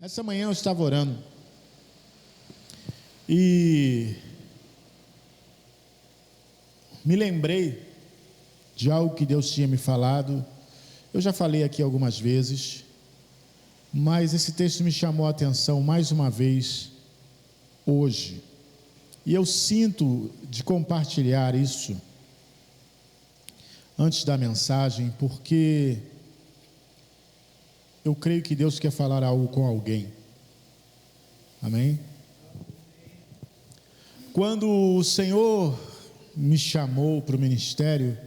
Essa manhã eu estava orando e me lembrei de algo que Deus tinha me falado. Eu já falei aqui algumas vezes, mas esse texto me chamou a atenção mais uma vez hoje. E eu sinto de compartilhar isso antes da mensagem, porque eu creio que Deus quer falar algo com alguém. Amém? Quando o Senhor me chamou para o ministério,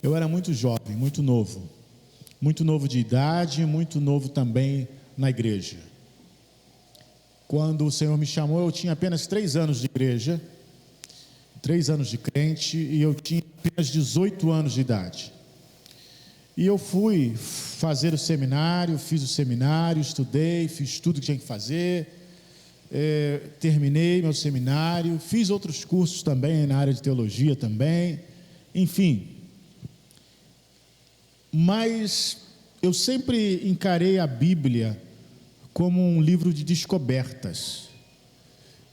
eu era muito jovem, muito novo de idade, muito novo também na igreja. Quando o Senhor me chamou, eu tinha apenas 3 anos de igreja, 3 anos de crente, e eu tinha apenas 18 anos de idade. E eu fui fazer o seminário, fiz o seminário, estudei, fiz tudo que tinha que fazer, terminei meu seminário, fiz outros cursos também na área de teologia também, enfim. Mas eu sempre encarei a Bíblia como um livro de descobertas.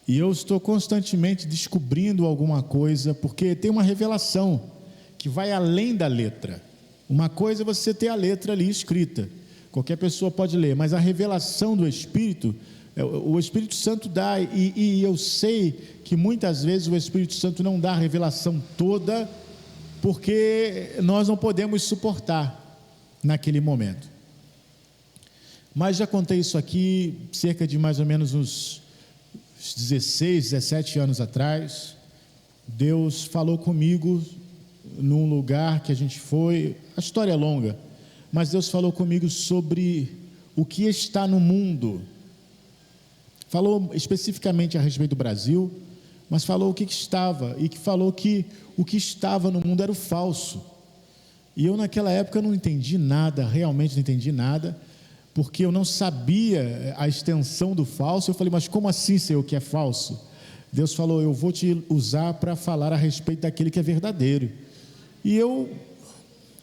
E eu estou constantemente descobrindo alguma coisa, porque tem uma revelação que vai além da letra. Uma coisa é você ter a letra ali escrita, qualquer pessoa pode ler, mas a revelação do Espírito, o Espírito Santo dá, e eu sei que muitas vezes o Espírito Santo não dá a revelação toda, porque nós não podemos suportar naquele momento. Mas já contei isso aqui cerca de mais ou menos uns 16, 17 anos atrás. Deus falou comigo num lugar que a gente foi, a história é longa, mas Deus falou comigo sobre o que está no mundo. Falou especificamente a respeito do Brasil, mas falou o que estava, e que falou que o que estava no mundo era o falso. E eu naquela época não entendi nada, realmente não entendi nada, porque eu não sabia a extensão do falso. Eu falei, mas como assim, Senhor, que é falso? Deus falou, eu vou te usar para falar a respeito daquele que é verdadeiro. E eu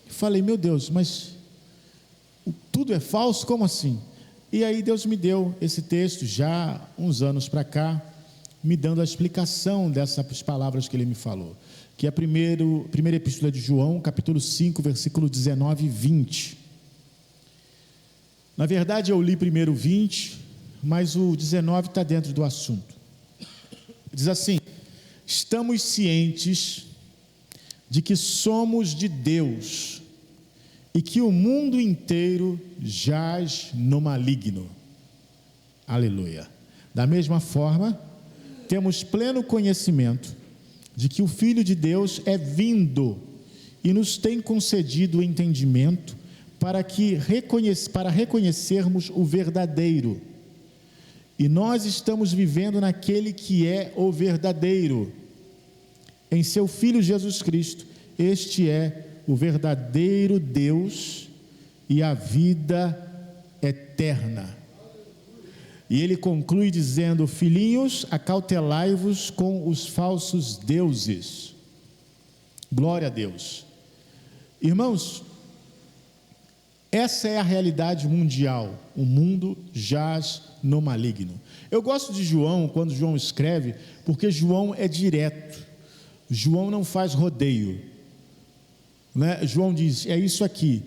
falei, meu Deus, mas tudo é falso? Como assim? E aí Deus me deu esse texto, já uns anos para cá, me dando a explicação dessas palavras que ele me falou, que é a primeira epístola de João, capítulo 5, versículo 19 e 20. Na verdade eu li primeiro o 20, mas o 19 está dentro do assunto. Diz assim: estamos cientes de que somos de Deus e que o mundo inteiro jaz no maligno. Aleluia. Da mesma forma, temos pleno conhecimento de que o Filho de Deus é vindo e nos tem concedido o entendimento para reconhecermos o verdadeiro. E nós estamos vivendo naquele que é o verdadeiro, em seu Filho Jesus Cristo. Este é o verdadeiro Deus e a vida eterna. E ele conclui dizendo: filhinhos, acautelai-vos com os falsos deuses. Glória a Deus. Irmãos, essa é a realidade mundial. O mundo jaz no maligno. Eu gosto de João, quando João escreve, porque João é direto. João não faz rodeio, né? João diz, é isso aqui.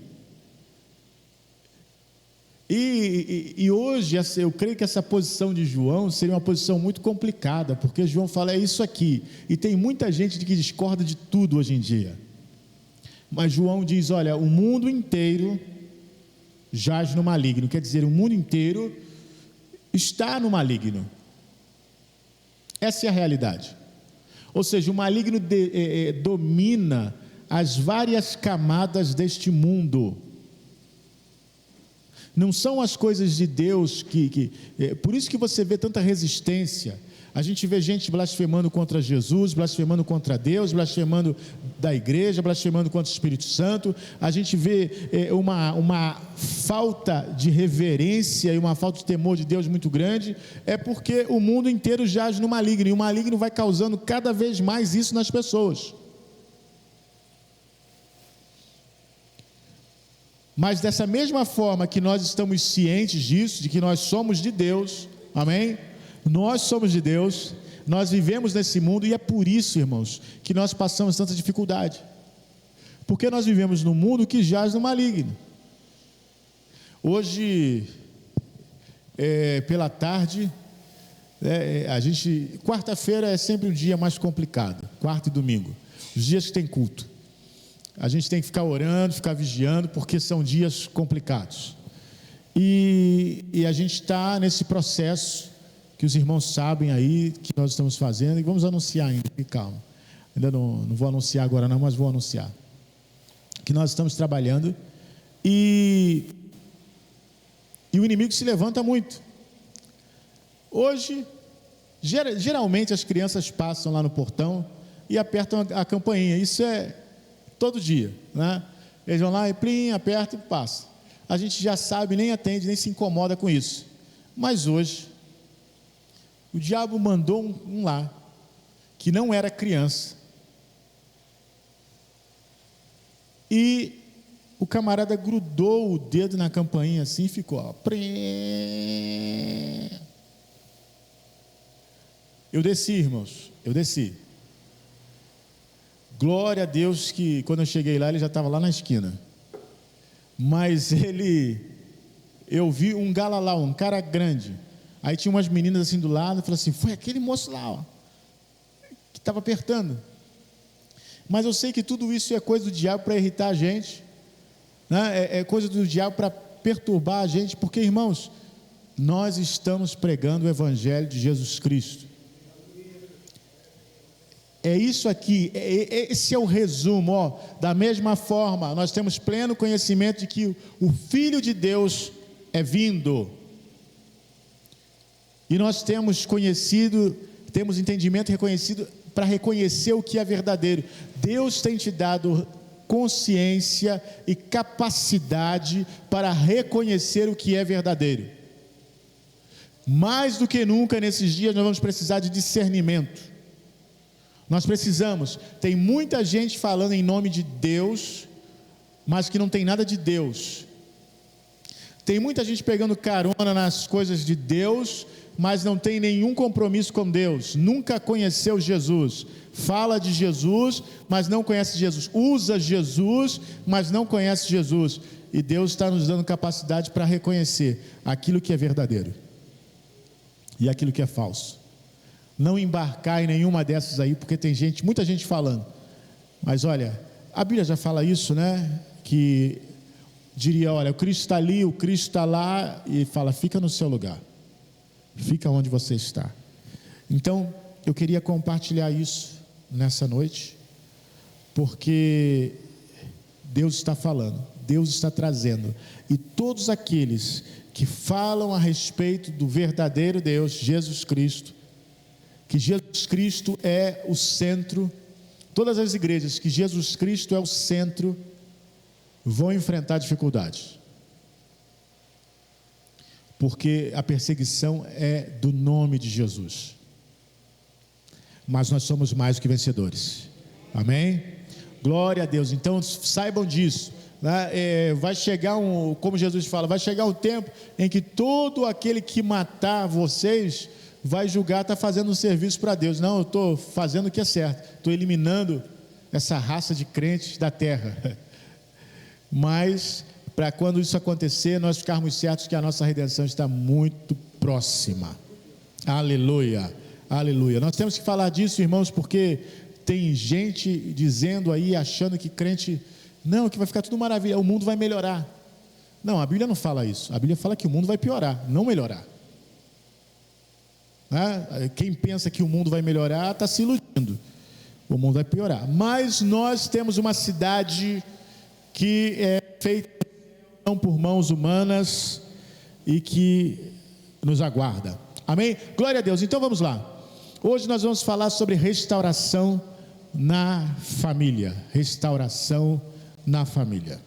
E hoje, eu creio que essa posição de João seria uma posição muito complicada, porque João fala, é isso aqui, e tem muita gente que discorda de tudo hoje em dia, mas João diz, olha, o mundo inteiro jaz no maligno, quer dizer, o mundo inteiro está no maligno. Essa é a realidade. Ou seja, o maligno domina as várias camadas deste mundo. Não são as coisas de Deus por isso que você vê tanta resistência. A gente vê gente blasfemando contra Jesus, blasfemando contra Deus, blasfemando da igreja, blasfemando contra o Espírito Santo. A gente vê uma falta de reverência e uma falta de temor de Deus muito grande. É porque o mundo inteiro jaz no maligno, e o maligno vai causando cada vez mais isso nas pessoas. Mas dessa mesma forma que nós estamos cientes disso, de que nós somos de Deus, amém? Nós somos de Deus, nós vivemos nesse mundo, e é por isso, irmãos, que nós passamos tanta dificuldade, porque nós vivemos num mundo que jaz no maligno. Hoje, pela tarde, quarta-feira é sempre um dia mais complicado, quarta e domingo, os dias que tem culto. A gente tem que ficar orando, ficar vigiando, porque são dias complicados. E a gente está nesse processo, que os irmãos sabem aí, que nós estamos fazendo, e vamos anunciar ainda, calma. Ainda não vou anunciar agora não, mas vou anunciar. Que nós estamos trabalhando, e o inimigo se levanta muito. Hoje, geralmente as crianças passam lá no portão e apertam a campainha, isso é todo dia, né? Eles vão lá e plim, aperta e passa. A gente já sabe, nem atende, nem se incomoda com isso. Mas hoje, o diabo mandou um lá, que não era criança, e o camarada grudou o dedo na campainha assim e ficou, ó, plim. Eu desci, irmãos, eu desci. Glória a Deus que quando eu cheguei lá, ele já estava lá na esquina. Mas eu vi um galalau, um cara grande. Aí tinha umas meninas assim do lado, e falou assim, foi aquele moço lá, ó, que estava apertando. Mas eu sei que tudo isso é coisa do diabo para irritar a gente, né? É coisa do diabo para perturbar a gente, porque, irmãos, nós estamos pregando o Evangelho de Jesus Cristo. É isso aqui, esse é o resumo, ó. Da mesma forma, nós temos pleno conhecimento de que o Filho de Deus é vindo, e nós temos conhecido, temos entendimento reconhecido para reconhecer o que é verdadeiro. Deus tem te dado consciência e capacidade para reconhecer o que é verdadeiro. Mais do que nunca nesses dias nós vamos precisar de discernimento. Nós precisamos, tem muita gente falando em nome de Deus, mas que não tem nada de Deus. Tem muita gente pegando carona nas coisas de Deus, mas não tem nenhum compromisso com Deus, nunca conheceu Jesus, fala de Jesus, mas não conhece Jesus, usa Jesus, mas não conhece Jesus, e Deus está nos dando capacidade para reconhecer aquilo que é verdadeiro, e aquilo que é falso. Não embarcar em nenhuma dessas aí, porque tem gente, muita gente falando, mas olha, a Bíblia já fala isso, né, que diria, olha, o Cristo está ali, o Cristo está lá, e fala, fica no seu lugar, fica onde você está. Então, eu queria compartilhar isso nessa noite, porque Deus está falando, Deus está trazendo, e todos aqueles que falam a respeito do verdadeiro Deus, Jesus Cristo, que Jesus Cristo é o centro, todas as igrejas que Jesus Cristo é o centro, vão enfrentar dificuldades, porque a perseguição é do nome de Jesus, mas nós somos mais do que vencedores, amém? Glória a Deus. Então saibam disso, né? Vai chegar como Jesus fala, vai chegar um tempo em que todo aquele que matar vocês vai julgar, está fazendo um serviço para Deus. Não, eu estou fazendo o que é certo, estou eliminando essa raça de crentes da terra. Mas para quando isso acontecer, nós ficarmos certos que a nossa redenção está muito próxima. Aleluia, aleluia. Nós temos que falar disso, irmãos, porque tem gente dizendo aí, achando que crente, não, que vai ficar tudo maravilha, o mundo vai melhorar. Não, a Bíblia não fala isso, a Bíblia fala que o mundo vai piorar, não melhorar. Quem pensa que o mundo vai melhorar está se iludindo, o mundo vai piorar. Mas nós temos uma cidade que é feita não por mãos humanas e que nos aguarda, amém? Glória a Deus. Então vamos lá, hoje nós vamos falar sobre restauração na família, restauração na família.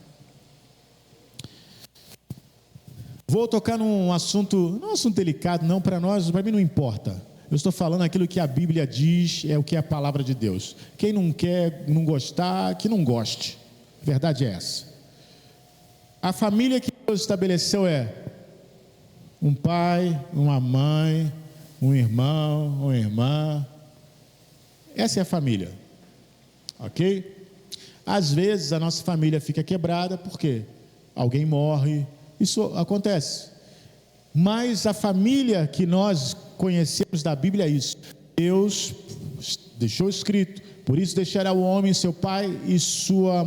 Vou tocar num assunto, não é um assunto delicado, não, para nós, para mim não importa. Eu estou falando aquilo que a Bíblia diz, é o que é a palavra de Deus. Quem não quer, não gostar, que não goste. A verdade é essa. A família que Deus estabeleceu é um pai, uma mãe, um irmão, uma irmã. Essa é a família, ok? Às vezes a nossa família fica quebrada porque alguém morre, isso acontece. Mas a família que nós conhecemos da Bíblia é isso. Deus deixou escrito: por isso deixará o homem seu pai e sua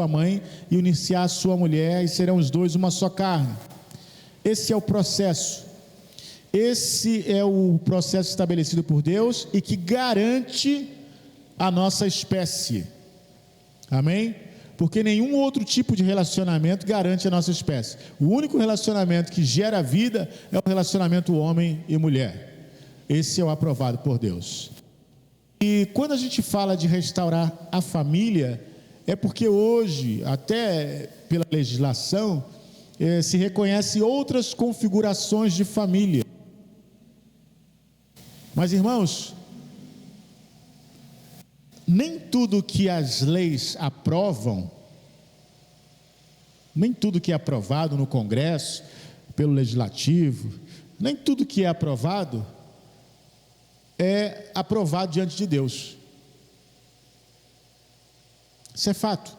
mãe, e unir-se-á a sua mulher, e serão os dois uma só carne. Esse é o processo. Esse é o processo estabelecido por Deus e que garante a nossa espécie. Amém? Porque nenhum outro tipo de relacionamento garante a nossa espécie. O único relacionamento que gera vida é o relacionamento homem e mulher. Esse é o aprovado por Deus. E quando a gente fala de restaurar a família, é porque hoje, até pela legislação, se reconhece outras configurações de família. Mas, irmãos, nem tudo que as leis aprovam, nem tudo que é aprovado no Congresso, pelo Legislativo, nem tudo que é aprovado é aprovado diante de Deus. Isso é fato.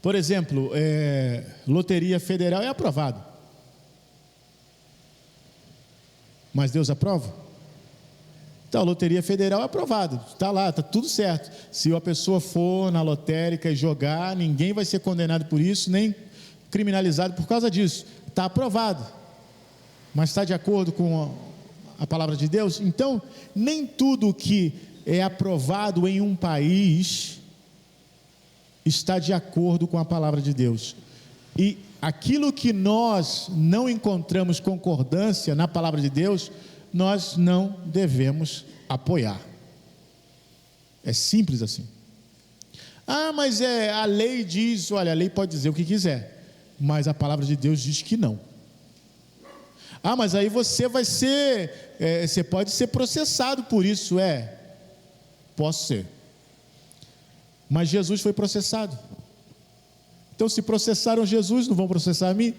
Por exemplo, loteria federal é aprovado, mas Deus aprova? Então, a loteria federal é aprovado, está lá, está tudo certo. Se a pessoa for na lotérica e jogar, ninguém vai ser condenado por isso, nem criminalizado por causa disso. Está aprovado, mas está de acordo com a palavra de Deus? Então, nem tudo que é aprovado em um país está de acordo com a palavra de Deus. E aquilo que nós não encontramos concordância na palavra de Deus, nós não devemos apoiar. É simples assim. Mas a lei diz, olha, a lei pode dizer o que quiser, mas a palavra de Deus diz que não. Mas aí você vai ser, você pode ser processado por isso. Posso ser. Mas Jesus foi processado. Então, se processaram Jesus, não vão processar a mim?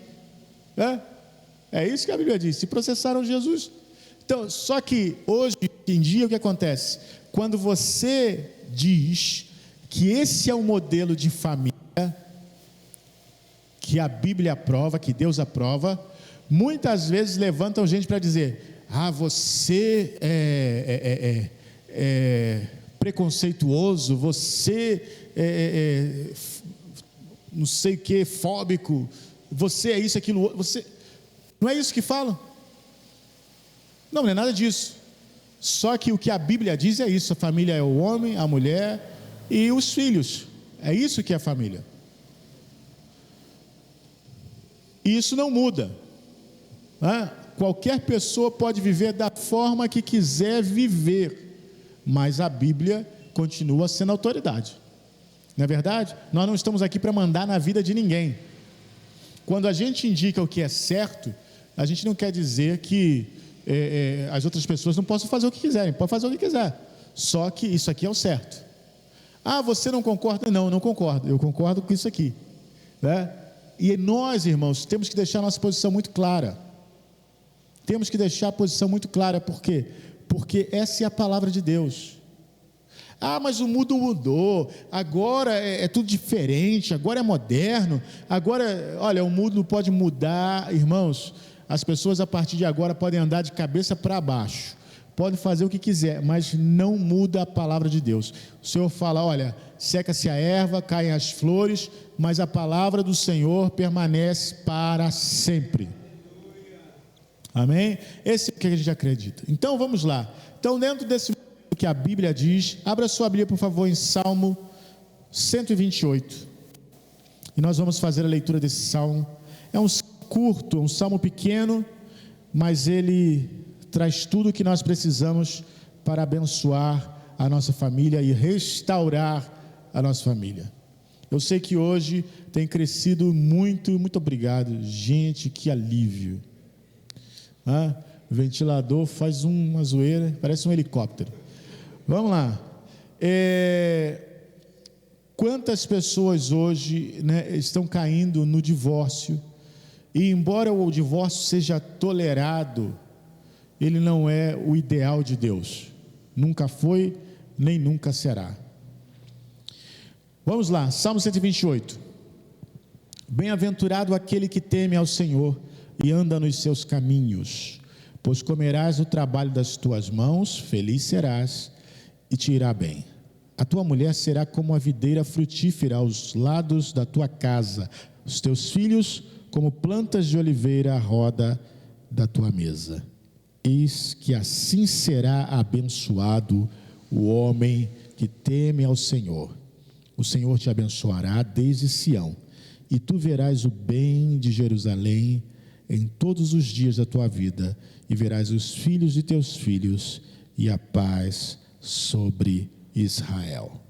É isso que a Bíblia diz, se processaram Jesus. Então, só que hoje em dia o que acontece? Quando você diz que esse é o modelo de família que a Bíblia aprova, que Deus aprova, muitas vezes levantam gente para dizer: você é preconceituoso, você não sei o que, fóbico, você é isso, aquilo, você... Não é isso que falam? Não é nada disso. Só que o que a Bíblia diz é isso: a família é o homem, a mulher e os filhos. É isso que é a família. E isso não muda. Qualquer pessoa pode viver da forma que quiser viver, mas a Bíblia continua sendo autoridade. Não é verdade? Nós não estamos aqui para mandar na vida de ninguém. Quando a gente indica o que é certo, a gente não quer dizer que as outras pessoas não possam fazer o que quiserem. Pode fazer o que quiser, só que isso aqui é o certo. Você não concorda? Não concordo, eu concordo com isso aqui, né? E nós, irmãos, temos que deixar a nossa posição muito clara. Temos que deixar a posição muito clara. Por quê? Porque essa é a palavra de Deus. Mas o mundo mudou, agora é tudo diferente, agora é moderno, agora, olha, o mundo pode mudar, irmãos. As pessoas a partir de agora podem andar de cabeça para baixo, podem fazer o que quiser, mas não muda a palavra de Deus. O Senhor fala: olha, seca-se a erva, caem as flores, mas a palavra do Senhor permanece para sempre. Amém? Esse é o que a gente acredita. Então vamos lá. Então, dentro desse que a Bíblia diz, abra sua Bíblia, por favor, em Salmo 128, e nós vamos fazer a leitura desse salmo. É um curto, um salmo pequeno, mas ele traz tudo o que nós precisamos para abençoar a nossa família e restaurar a nossa família. Eu sei que hoje tem crescido muito, muito obrigado, gente, que alívio. O ventilador faz uma zoeira, parece um helicóptero. Vamos lá. Quantas pessoas hoje, né, estão caindo no divórcio, e embora o divórcio seja tolerado, ele não é o ideal de Deus, nunca foi, nem nunca será. Vamos lá, Salmo 128. Bem-aventurado aquele que teme ao Senhor e anda nos seus caminhos, pois comerás o trabalho das tuas mãos, feliz serás e te irá bem. A tua mulher será como a videira frutífera aos lados da tua casa, os teus filhos como plantas de oliveira à roda da tua mesa. Eis que assim será abençoado o homem que teme ao Senhor. O Senhor te abençoará desde Sião, e tu verás o bem de Jerusalém em todos os dias da tua vida, e verás os filhos de teus filhos, e a paz sobre Israel.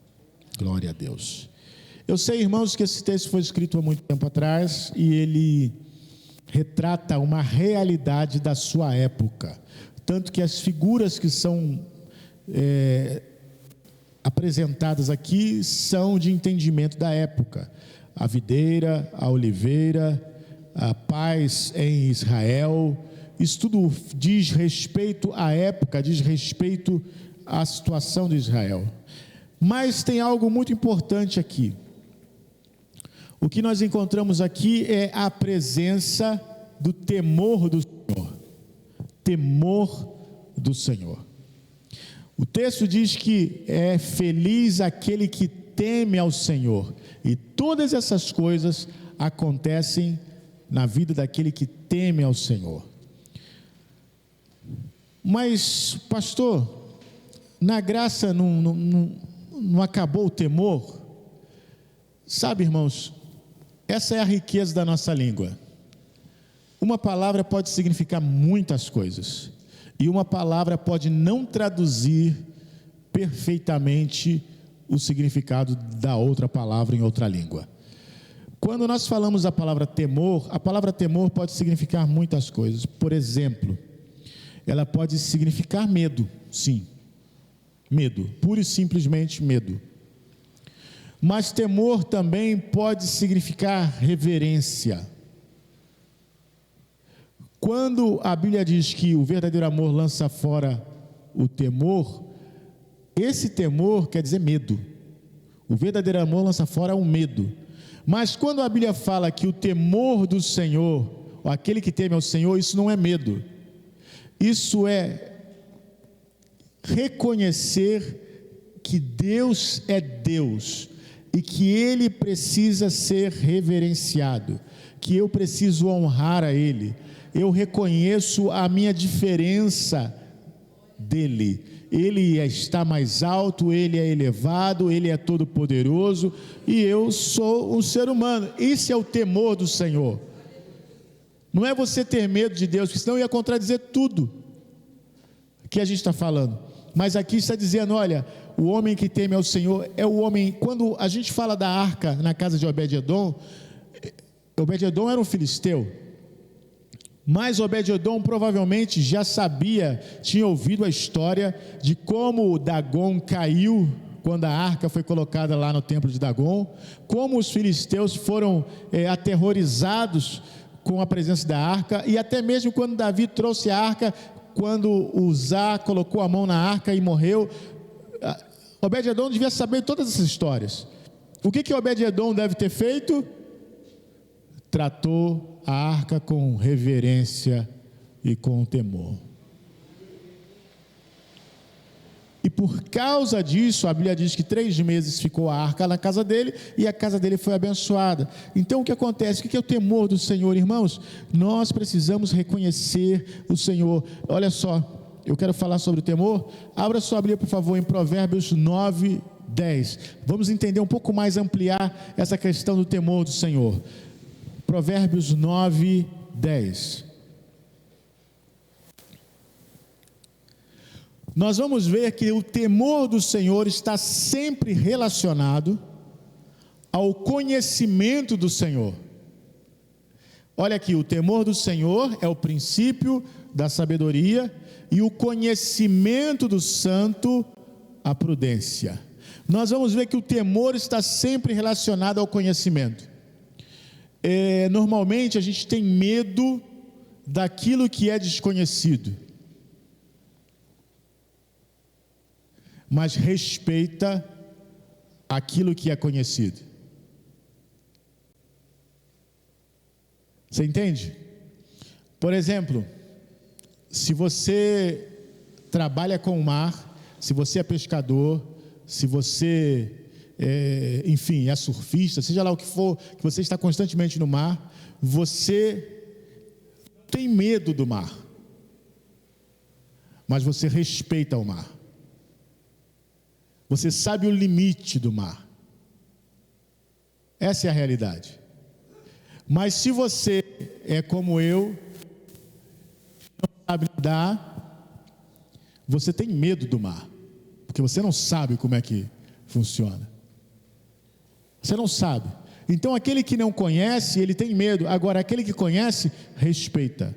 Glória a Deus. Eu sei, irmãos, que esse texto foi escrito há muito tempo atrás, e ele retrata uma realidade da sua época, tanto que as figuras que são apresentadas aqui são de entendimento da época: a videira, a oliveira, a paz em Israel. Isso tudo diz respeito à época, diz respeito à situação de Israel. Mas tem algo muito importante aqui. O que nós encontramos aqui é a presença do temor do Senhor. Temor do Senhor. O texto diz que é feliz aquele que teme ao Senhor. E todas essas coisas acontecem na vida daquele que teme ao Senhor. Mas, pastor, na graça não acabou o temor? Sabe, irmãos, essa é a riqueza da nossa língua. Uma palavra pode significar muitas coisas, e uma palavra pode não traduzir perfeitamente o significado da outra palavra em outra língua. Quando nós falamos a palavra temor pode significar muitas coisas. Por exemplo, ela pode significar medo, sim, medo, pura e simplesmente medo. Mas temor também pode significar reverência. Quando a Bíblia diz que o verdadeiro amor lança fora o temor, esse temor quer dizer medo. O verdadeiro amor lança fora o medo. Mas quando a Bíblia fala que o temor do Senhor, ou aquele que teme ao Senhor, isso não é medo. Isso é reconhecer que Deus é Deus e que Ele precisa ser reverenciado, que eu preciso honrar a Ele. Eu reconheço a minha diferença dEle. Ele está mais alto, Ele é elevado, Ele é todo poderoso e eu sou um ser humano. Isso é o temor do Senhor. Não é você ter medo de Deus, porque senão ia contradizer tudo que a gente está falando. Mas aqui está dizendo, olha, o homem que teme ao Senhor é o homem. Quando a gente fala da arca na casa de Obed-edom, Obed-edom era um filisteu, mas Obed-edom provavelmente já sabia, tinha ouvido a história de como Dagon caiu quando a arca foi colocada lá no templo de Dagon, como os filisteus foram aterrorizados com a presença da arca, e até mesmo quando Davi trouxe a arca, quando Uzá colocou a mão na arca e morreu, Obed-edom devia saber todas essas histórias. O que Obed-edom deve ter feito? Tratou a arca com reverência e com temor. E por causa disso, a Bíblia diz que 3 meses ficou a arca na casa dele, e a casa dele foi abençoada. Então o que acontece? O que é o temor do Senhor, irmãos? Nós precisamos reconhecer o Senhor. Olha só, eu quero falar sobre o temor. Abra sua Bíblia, por favor, em Provérbios 9, 10. Vamos entender um pouco mais, ampliar essa questão do temor do Senhor. Provérbios 9, 10. Nós vamos ver que o temor do Senhor está sempre relacionado ao conhecimento do Senhor. Olha aqui, o temor do Senhor é o princípio da sabedoria, e o conhecimento do santo, a prudência. nós vamos ver que o temor está sempre relacionado ao conhecimento. Normalmente a gente tem medo daquilo que é desconhecido, mas respeita aquilo que é conhecido. Você entende? Por exemplo, se você trabalha com o mar, se você é pescador, se você enfim, é surfista, seja lá o que for, que você está constantemente no mar, você tem medo do mar, mas você respeita o mar. Você sabe o limite do mar. Essa é a realidade. Mas se você é como eu, não sabe nadar, você tem medo do mar, porque você não sabe como é que funciona. Você não sabe. Então aquele que não conhece, ele tem medo. Agora aquele que conhece, respeita.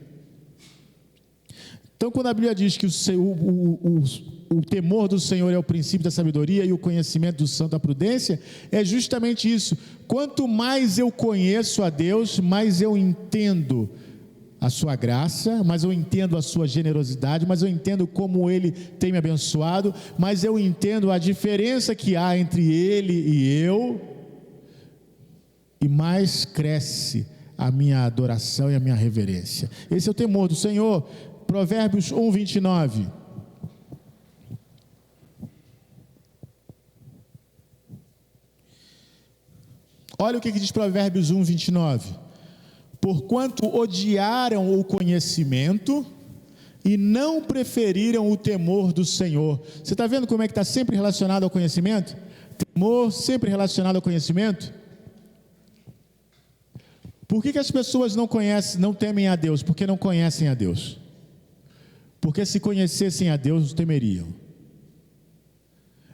Então quando a Bíblia diz que o temor do Senhor é o princípio da sabedoria e o conhecimento do santo da prudência, é justamente isso. Quanto mais eu conheço a Deus, mais eu entendo a sua graça, mais eu entendo a sua generosidade, mais eu entendo como Ele tem me abençoado, mais eu entendo a diferença que há entre Ele e eu, e mais cresce a minha adoração e a minha reverência. Esse é o temor do Senhor. Provérbios 1, 29. Olha o que diz Provérbios 1, 29. Porquanto odiaram o conhecimento e não preferiram o temor do Senhor. Você está vendo como é que está sempre relacionado ao conhecimento? Temor sempre relacionado ao conhecimento. Por que as pessoas não conhecem, não temem a Deus? Porque não conhecem a Deus. Porque se conhecessem a Deus, temeriam.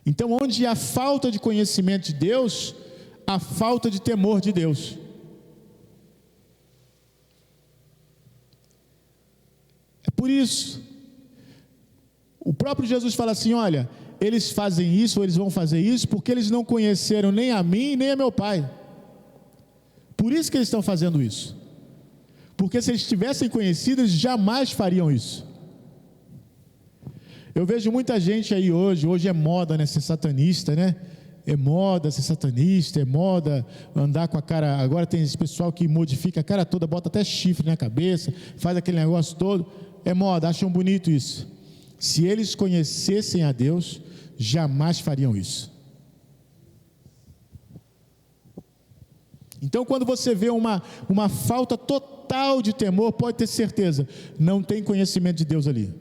Então, onde há falta de conhecimento de Deus, há falta de temor de Deus. É por isso, o próprio Jesus fala assim: olha, eles fazem isso, ou eles vão fazer isso, porque eles não conheceram nem a mim, nem a meu Pai. Por isso que eles estão fazendo isso. Porque se eles tivessem conhecido, eles jamais fariam isso. Eu vejo muita gente aí hoje é moda, né, ser satanista, né? É moda ser satanista, é moda andar com a cara. Agora tem esse pessoal que modifica a cara toda, bota até chifre na cabeça, faz aquele negócio todo. É moda, acham bonito isso. Se eles conhecessem a Deus, jamais fariam isso. Então, quando você vê uma falta total de temor, pode ter certeza, não tem conhecimento de Deus ali.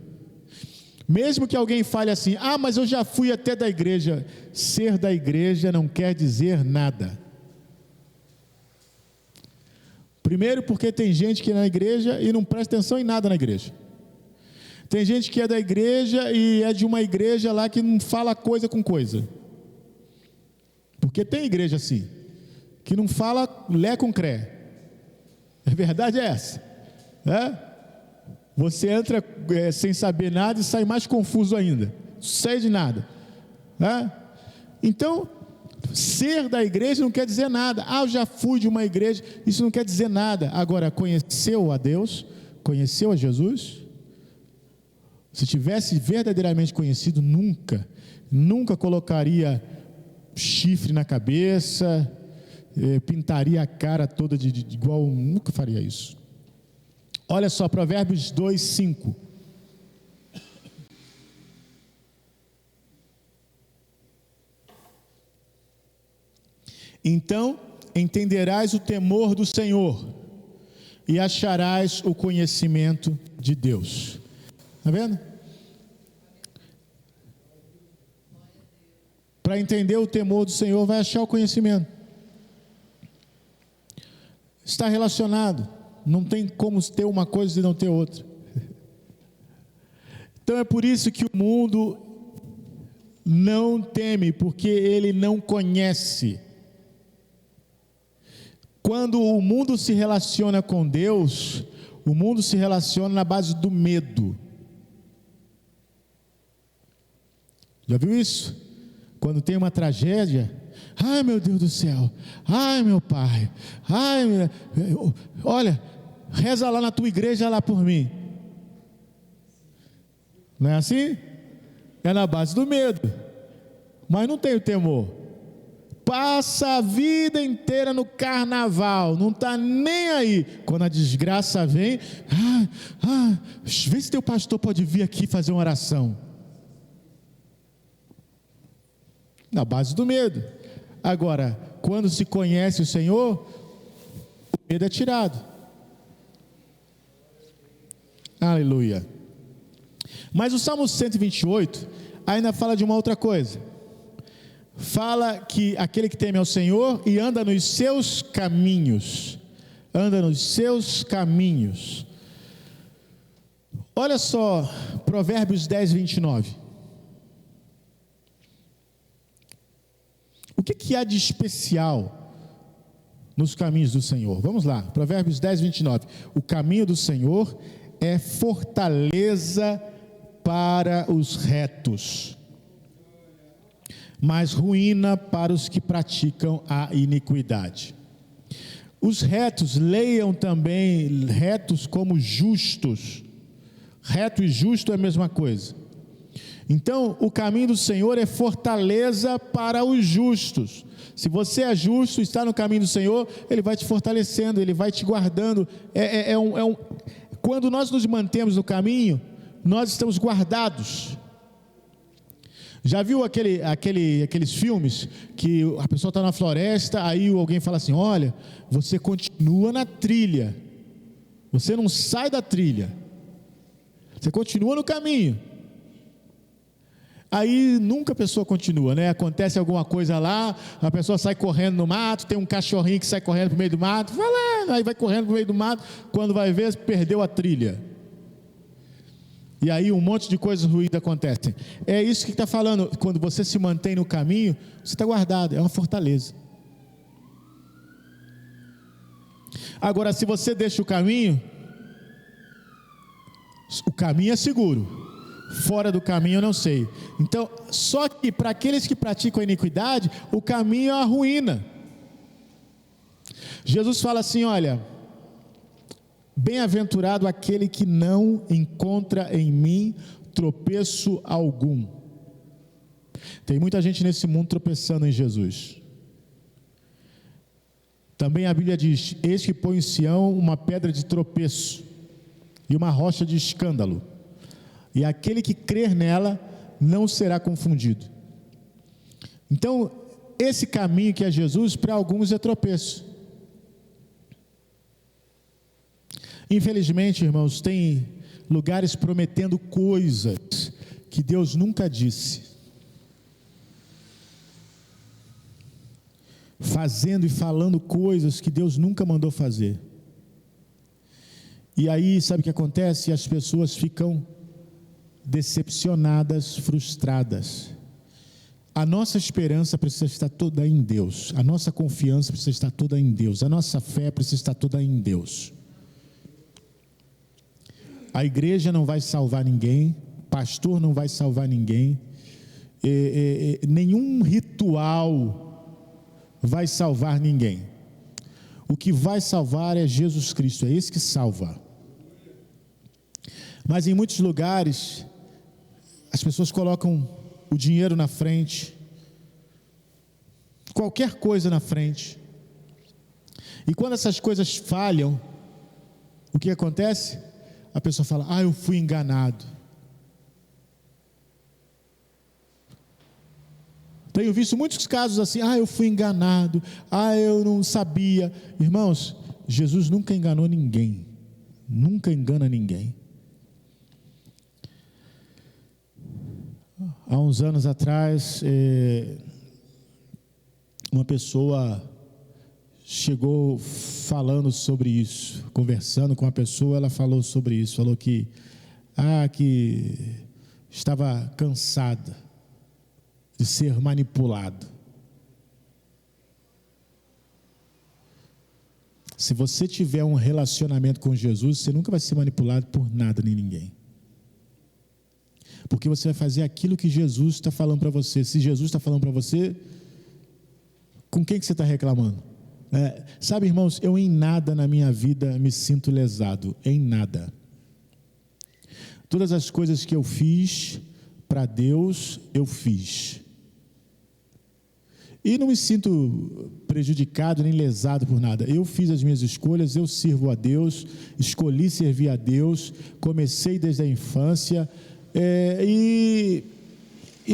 Mesmo que alguém fale assim: ah, mas eu já fui até da igreja. Ser da igreja não quer dizer nada. Primeiro, porque tem gente que é na igreja e não presta atenção em nada na igreja. Tem gente que é da igreja e é de uma igreja lá que não fala coisa com coisa. Porque tem igreja assim, que não fala lé com cré. A verdade é essa, né? Você entra sem saber nada e sai mais confuso ainda, não sei de nada, né? Então, ser da igreja não quer dizer nada. Ah, eu já fui de uma igreja, isso não quer dizer nada. Agora, conheceu a Deus, conheceu a Jesus? Se tivesse verdadeiramente conhecido, nunca colocaria chifre na cabeça, pintaria a cara toda de igual, nunca faria isso. Olha só, Provérbios 2, 5. Então entenderás o temor do Senhor e acharás o conhecimento de Deus. Está vendo? Para entender o temor do Senhor, vai achar o conhecimento. Está relacionado. Não tem como ter uma coisa e não ter outra. Então é por isso que o mundo não teme, porque ele não conhece. Quando o mundo se relaciona com Deus, o mundo se relaciona na base do medo. Já viu isso? Quando tem uma tragédia, ai meu Deus do céu, ai meu pai, olha, reza lá na tua igreja lá por mim. Não é assim? É na base do medo, mas não tem o temor. Passa a vida inteira no carnaval, não está nem aí. Quando a desgraça vem, vê se teu pastor pode vir aqui fazer uma oração. Na base do medo. Agora, quando se conhece o Senhor, o medo é tirado. Aleluia. Mas o Salmo 128 ainda fala de uma outra coisa. Fala que aquele que teme ao Senhor e anda nos seus caminhos. Anda nos seus caminhos. Olha só, Provérbios 10, 29. O que há de especial nos caminhos do Senhor? Vamos lá, Provérbios 10, 29. O caminho do Senhor é fortaleza para os retos, mas ruína para os que praticam a iniquidade. Os retos, leiam também retos como justos. Reto e justo é a mesma coisa. Então, o caminho do Senhor é fortaleza para os justos. Se você é justo, está no caminho do Senhor, Ele vai te fortalecendo, Ele vai te guardando. Quando nós nos mantemos no caminho, nós estamos guardados. Já viu aqueles filmes que a pessoa está na floresta, aí alguém fala assim: olha, você continua na trilha, você não sai da trilha, você continua no caminho. Aí nunca a pessoa continua, né? Acontece alguma coisa lá, a pessoa sai correndo no mato, tem um cachorrinho que sai correndo para o meio do mato, aí vai correndo para o meio do mato, quando vai ver, perdeu a trilha. E aí um monte de coisas ruins acontecem. É isso que está falando. Quando você se mantém no caminho, você está guardado, é uma fortaleza. Agora, se você deixa o caminho é seguro. Fora do caminho eu não sei. Então, só que para aqueles que praticam a iniquidade, o caminho é a ruína. Jesus fala assim: olha, bem-aventurado aquele que não encontra em mim tropeço algum. Tem muita gente nesse mundo tropeçando em Jesus. Também a Bíblia diz: eis que põe em Sião uma pedra de tropeço e uma rocha de escândalo, e aquele que crer nela não será confundido. Então, esse caminho que é Jesus, para alguns é tropeço. Infelizmente, irmãos, tem lugares prometendo coisas que Deus nunca disse, fazendo e falando coisas que Deus nunca mandou fazer. E aí, sabe o que acontece? As pessoas ficam decepcionadas, frustradas. A nossa esperança precisa estar toda em Deus, a nossa confiança precisa estar toda em Deus, a nossa fé precisa estar toda em Deus. A igreja não vai salvar ninguém, pastor não vai salvar ninguém, nenhum ritual vai salvar ninguém. O que vai salvar é Jesus Cristo, é esse que salva. Mas em muitos lugares as pessoas colocam o dinheiro na frente, qualquer coisa na frente, e quando essas coisas falham, o que acontece? A pessoa fala: eu fui enganado. Tenho visto muitos casos assim: eu fui enganado, eu não sabia. Irmãos, Jesus nunca enganou ninguém, nunca engana ninguém. Há uns anos atrás, uma pessoa chegou falando sobre isso, conversando com a pessoa, ela falou sobre isso, falou que estava cansada de ser manipulado. Se você tiver um relacionamento com Jesus, você nunca vai ser manipulado por nada nem ninguém. Porque você vai fazer aquilo que Jesus está falando para você. Se Jesus está falando para você, com quem que você está reclamando? Sabe, irmãos, eu em nada na minha vida me sinto lesado, em nada. Todas as coisas que eu fiz para Deus, eu fiz. E não me sinto prejudicado nem lesado por nada. Eu fiz as minhas escolhas, eu sirvo a Deus, escolhi servir a Deus, comecei desde a infância, e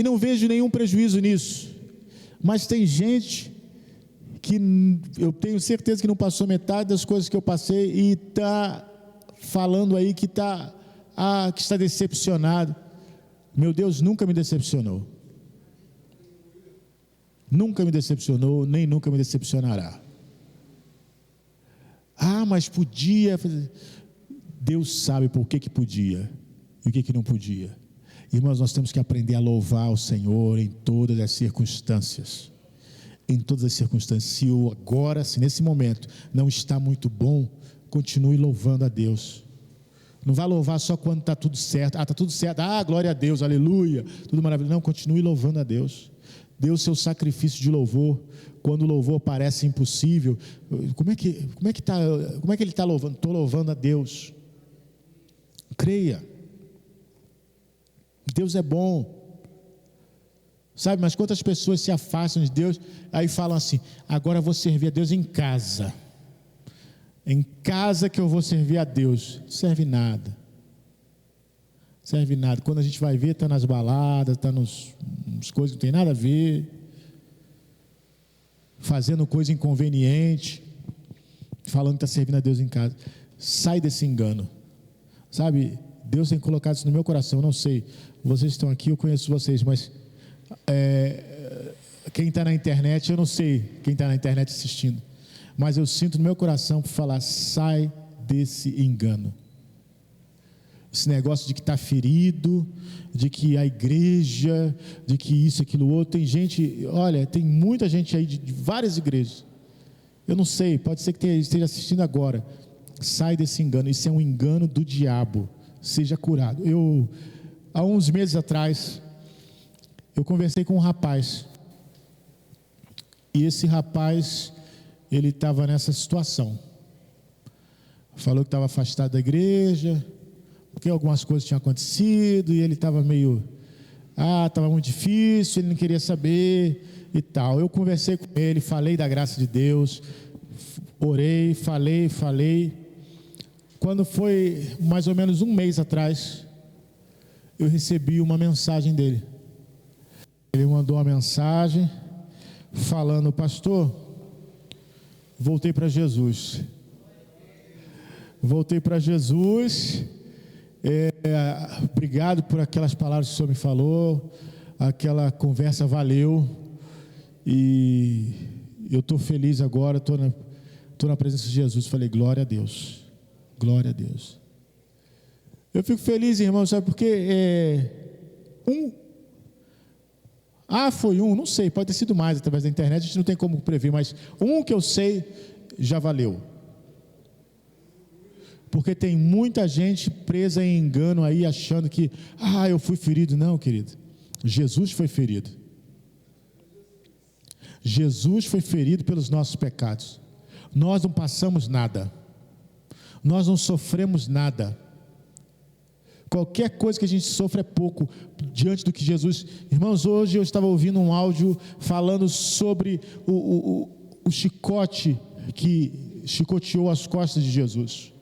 não vejo nenhum prejuízo nisso. Mas tem gente que eu tenho certeza que não passou metade das coisas que eu passei e está falando aí que está decepcionado. Meu Deus nunca me decepcionou. Nunca me decepcionou, nem nunca me decepcionará. Mas podia. Deus sabe por que podia e o que não podia. Irmãos, nós temos que aprender a louvar o Senhor em todas as circunstâncias. Em todas as circunstâncias. Se nesse momento não está muito bom, continue louvando a Deus. Não vá louvar só quando está tudo certo. Está tudo certo. Glória a Deus, aleluia. Tudo maravilhoso. Não, continue louvando a Deus. Dê o seu sacrifício de louvor. Quando o louvor parece impossível, como é que ele está louvando? Estou louvando a Deus. Creia. Deus é bom. Sabe, mas quantas pessoas se afastam de Deus, aí falam assim: agora eu vou servir a Deus em casa. Em casa que eu vou servir a Deus. Não serve nada. Serve nada. Quando a gente vai ver, está nas baladas, está nos coisas que não tem nada a ver, fazendo coisa inconveniente, falando que está servindo a Deus em casa. Sai desse engano. Sabe, Deus tem colocado isso no meu coração. Eu não sei, vocês estão aqui, eu conheço vocês, mas quem está na internet, eu não sei quem está na internet assistindo, mas eu sinto no meu coração por falar: sai desse engano. Esse negócio de que está ferido, de que a igreja, de que isso, aquilo, outro. Tem gente, olha, tem muita gente aí de várias igrejas. Eu não sei, pode ser que esteja assistindo agora. Sai desse engano, isso é um engano do diabo. Seja curado. Há uns meses atrás, eu conversei com um rapaz. E esse rapaz, ele estava nessa situação. Falou que estava afastado da igreja, porque algumas coisas tinham acontecido, e ele estava meio, estava muito difícil, ele não queria saber e tal. Eu conversei com ele, falei da graça de Deus, orei, falei. Quando foi mais ou menos um mês atrás, eu recebi uma mensagem dele. Ele mandou uma mensagem falando: pastor, voltei para Jesus. Obrigado por aquelas palavras que o senhor me falou, aquela conversa valeu, e eu estou feliz agora, estou na presença de Jesus. Falei: glória a Deus, glória a Deus. Eu fico feliz, irmão, sabe por quê? Foi não sei, pode ter sido mais através da internet, a gente não tem como prever, mas que eu sei já valeu. Porque tem muita gente presa em engano aí, achando que, eu fui ferido. Não, querido, Jesus foi ferido. Jesus foi ferido pelos nossos pecados. Nós não passamos nada, nós não sofremos nada. Qualquer coisa que a gente sofre é pouco diante do que Jesus... Irmãos, hoje eu estava ouvindo um áudio falando sobre o chicote que chicoteou as costas de Jesus.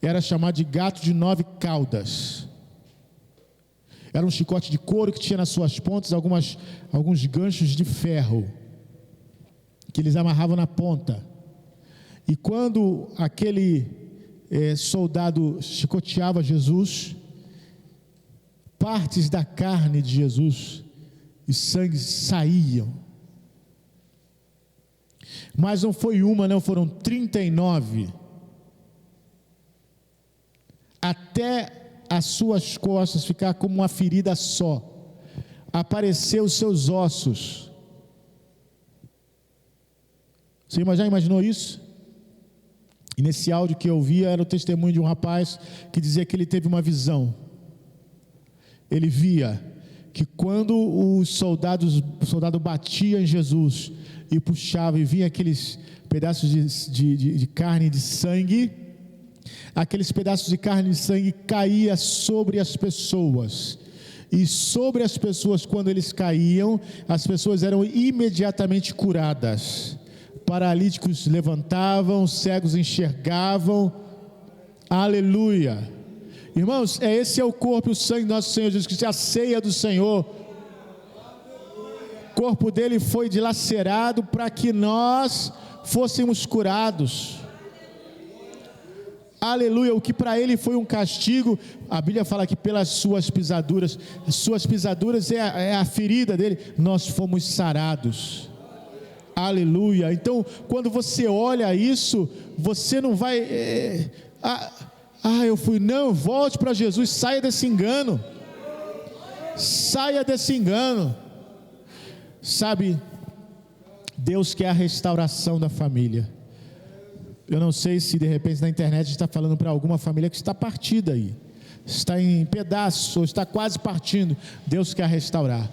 Era chamado de gato de 9 caudas. Era um chicote de couro que tinha nas suas pontas alguns ganchos de ferro que eles amarravam na ponta. E quando aquele soldado chicoteava Jesus, partes da carne de Jesus e sangue saíam. Mas não foi uma, não, foram 39. Até as suas costas ficar como uma ferida só, apareceu os seus ossos. Você já imaginou isso? E nesse áudio que eu ouvi era o testemunho de um rapaz que dizia que ele teve uma visão. ele via que quando o soldado batia em Jesus e puxava e vinha aqueles pedaços de carne e de sangue, aqueles pedaços de carne e sangue caía sobre as pessoas, e sobre as pessoas, quando eles caíam, as pessoas eram imediatamente curadas, paralíticos levantavam, cegos enxergavam, aleluia. Irmãos, esse é o corpo e o sangue do nosso Senhor Jesus Cristo, a ceia do Senhor. O corpo dele foi dilacerado para que nós fôssemos curados, aleluia. O que para ele foi um castigo, a Bíblia fala que pelas suas pisaduras é a ferida dele, nós fomos sarados, aleluia. Então, quando você olha isso, você não vai, não, volte para Jesus, saia desse engano, sabe, Deus quer a restauração da família. Eu não sei se de repente na internet está falando para alguma família que está partida aí, está em pedaços, ou está quase partindo. Deus quer restaurar.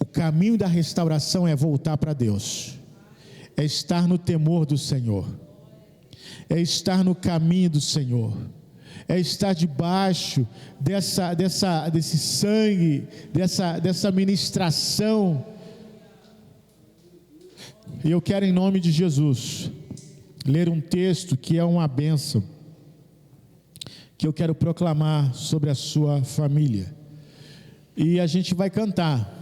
O caminho da restauração é voltar para Deus, é estar no temor do Senhor, é estar no caminho do Senhor, é estar debaixo desse sangue, dessa ministração. E eu quero, em nome de Jesus, ler um texto que é uma bênção, que eu quero proclamar sobre a sua família, e a gente vai cantar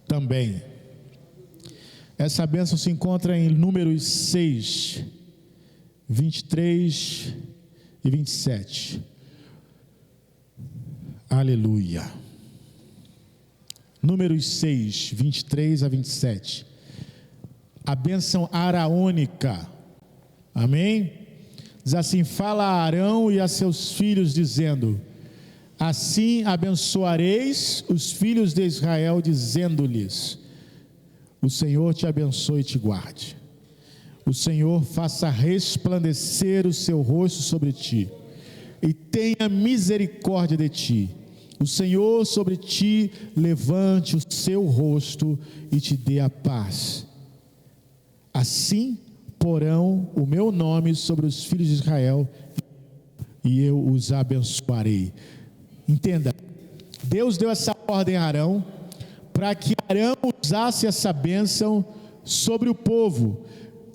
também. Essa bênção se encontra em Números 6, 23 e 27, aleluia. Números 6, 23 a 27, a bênção araônica, amém? Diz assim: fala a Arão e a seus filhos, dizendo: assim abençoareis os filhos de Israel, dizendo-lhes: o Senhor te abençoe e te guarde, o Senhor faça resplandecer o seu rosto sobre ti, e tenha misericórdia de ti, o Senhor sobre ti levante o seu rosto e te dê a paz. Assim porão o meu nome sobre os filhos de Israel, e eu os abençoarei. Entenda, Deus deu essa ordem a Arão, para que Arão usasse essa bênção sobre o povo.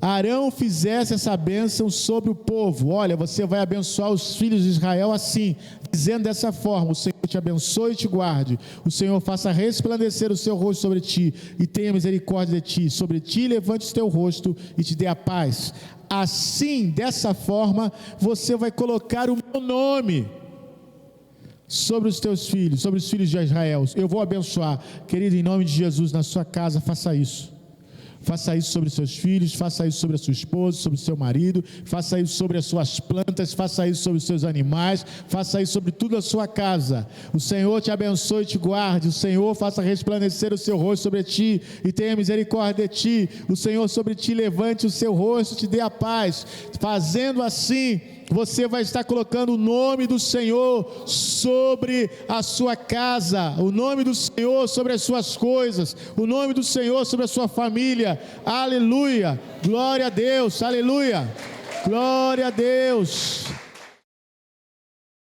Arão fizesse essa bênção sobre o povo. Olha, você vai abençoar os filhos de Israel assim, dizendo dessa forma: o Senhor te abençoe e te guarde, o Senhor faça resplandecer o seu rosto sobre ti, e tenha misericórdia de ti, sobre ti levante o teu rosto e te dê a paz. Assim, dessa forma, você vai colocar o meu nome sobre os teus filhos, sobre os filhos de Israel. Eu vou abençoar, querido, em nome de Jesus, na sua casa, faça isso. Faça isso sobre seus filhos, faça isso sobre a sua esposa, sobre o seu marido, faça isso sobre as suas plantas, faça isso sobre os seus animais, faça isso sobre tudo a sua casa. O Senhor te abençoe e te guarde, o Senhor faça resplandecer o seu rosto sobre ti e tenha misericórdia de ti, o Senhor sobre ti levante o seu rosto e te dê a paz. Fazendo assim, você vai estar colocando o nome do Senhor sobre a sua casa, o nome do Senhor sobre as suas coisas, o nome do Senhor sobre a sua família. Aleluia, glória a Deus, aleluia, glória a Deus.